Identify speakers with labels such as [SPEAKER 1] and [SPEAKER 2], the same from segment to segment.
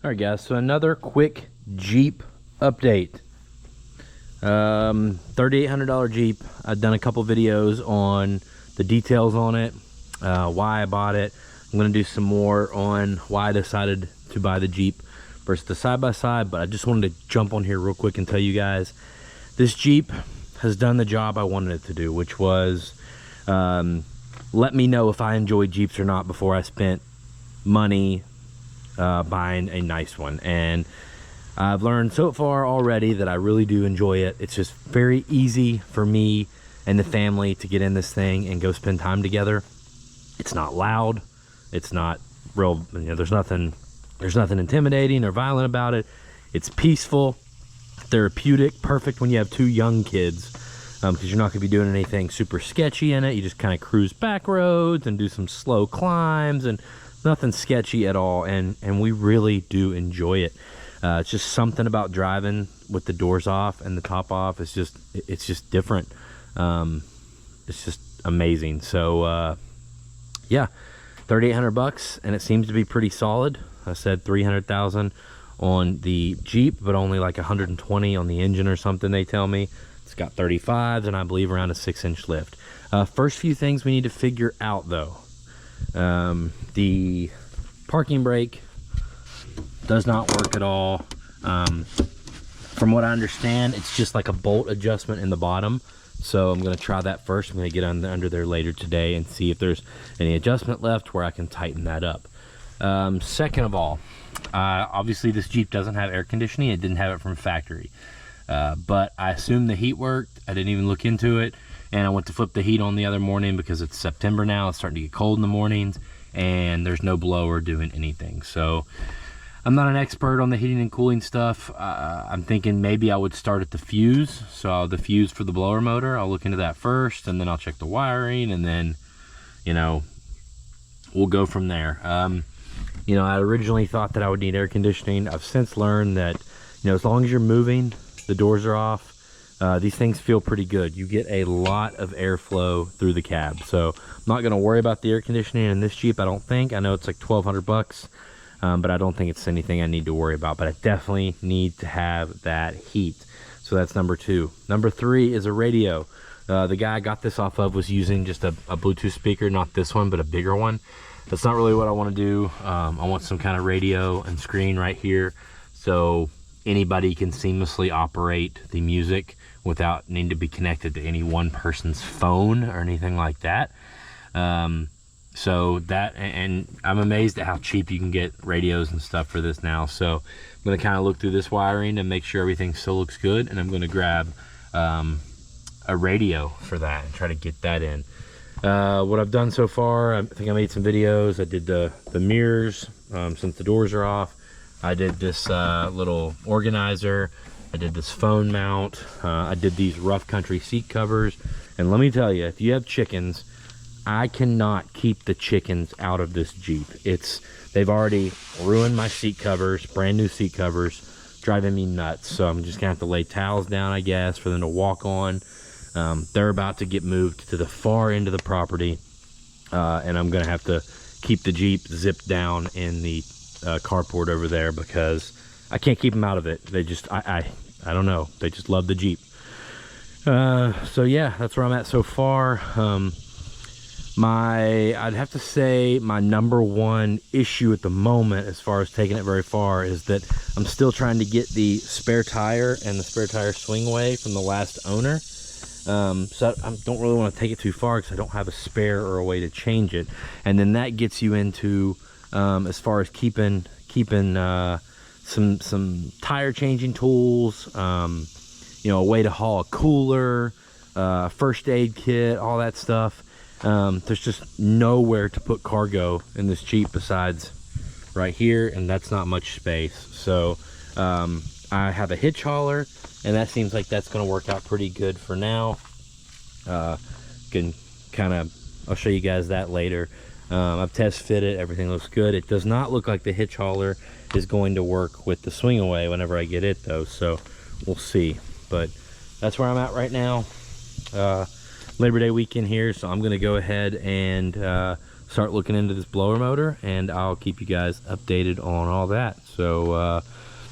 [SPEAKER 1] All right, guys, so another quick Jeep update. $3,800 Jeep. I've done a couple videos on the details on it, why I bought it. I'm going to do some more on why I decided to buy the Jeep versus the side-by-side, but I just wanted to jump on here real quick and tell you guys, this Jeep has done the job I wanted it to do, which was let me know if I enjoy Jeeps or not before I spent money buying a nice one. And I've learned so far already that I really do enjoy it. It's just very easy for me and the family to get in this thing and go spend time together. It's not loud, it's not real, you know, there's nothing intimidating or violent about it. It's peaceful, therapeutic, perfect when you have two young kids, because you're not going to be doing anything super sketchy in it. You just kind of cruise back roads and do some slow climbs and nothing sketchy at all, and we really do enjoy it. It's just something about driving with the doors off and the top off. It's just different. It's just amazing. So yeah, $3,800, and it seems to be pretty solid. I said 300,000 on the Jeep, but only like 120 on the engine or something, they tell me. It's got 35s and I believe around a 6-inch lift. First few things we need to figure out though. The parking brake does not work at all. From what I understand, it's just like a bolt adjustment in the bottom. So I'm going to try that first. I'm going to get under there later today and see if there's any adjustment left where I can tighten that up. Second of all, obviously this Jeep doesn't have air conditioning. It didn't have it from factory. But I assume the heat worked. I didn't even look into it. And I went to flip the heat on the other morning because it's September now. It's starting to get cold in the mornings and there's no blower doing anything. So I'm not an expert on the heating and cooling stuff. I'm thinking maybe I would start at the fuse. So the fuse for the blower motor, I'll look into that first, and then I'll check the wiring, and then, you know, we'll go from there. You know, I originally thought that I would need air conditioning. I've since learned that, you know, as long as you're moving, the doors are off, these things feel pretty good. You get a lot of airflow through the cab. So I'm not going to worry about the air conditioning in this Jeep, I don't think. I know it's like $1,200, but I don't think it's anything I need to worry about. But I definitely need to have that heat. So that's number 2. Number 3 is a radio. The guy I got this off of was using just a Bluetooth speaker, not this one, but a bigger one. That's not really what I want to do. I want some kind of radio and screen right here, so anybody can seamlessly operate the music without needing to be connected to any one person's phone or anything like that. So that, and I'm amazed at how cheap you can get radios and stuff for this now. So I'm going to kind of look through this wiring and make sure everything still looks good, and I'm going to grab a radio for that and try to get that in. What I've done so far, I think I made some videos. I did the mirrors, since the doors are off. I did this little organizer. I did this phone mount. I did these rough country seat covers. And let me tell you, if you have chickens, I cannot keep the chickens out of this Jeep. They've already ruined my seat covers, brand new seat covers, driving me nuts. So I'm just gonna have to lay towels down, I guess, for them to walk on. They're about to get moved to the far end of the property, and I'm gonna have to keep the Jeep zipped down in the carport over there because I can't keep them out of it. They just, I don't know, they just love the Jeep. So yeah, that's where I'm at so far. I'd have to say my number one issue at the moment, as far as taking it very far, is that I'm still trying to get the spare tire and the spare tire swing away from the last owner. So I don't really want to take it too far because I don't have a spare or a way to change it. And then that gets you into, as far as keeping some tire changing tools, you know, a way to haul a cooler, first aid kit, all that stuff. There's just nowhere to put cargo in this Jeep besides right here, and that's not much space. So I have a hitch hauler, and that seems like that's going to work out pretty good for now. Can kind of, I'll show you guys that later. I've test fitted, everything looks good. It does not look like the hitch hauler is going to work with the swing away whenever I get it though, so we'll see. But that's where I'm at right now. Labor Day weekend here, so I'm gonna go ahead and start looking into this blower motor, and I'll keep you guys updated on all that. So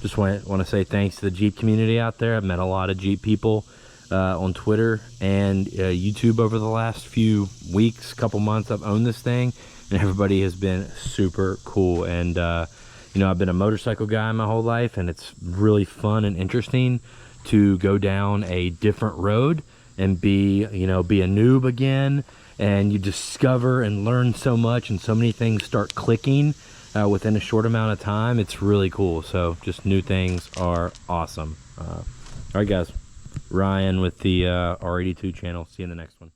[SPEAKER 1] just want to say thanks to the Jeep community out there. I've met a lot of Jeep people on Twitter and YouTube over the last few weeks, couple months I've owned this thing, and everybody has been super cool. And you know, I've been a motorcycle guy my whole life, and it's really fun and interesting to go down a different road and be a noob again, and you discover and learn so much, and so many things start clicking within a short amount of time. It's really cool. So just new things are awesome. All right guys, Ryan with the R82 channel. See you in the next one.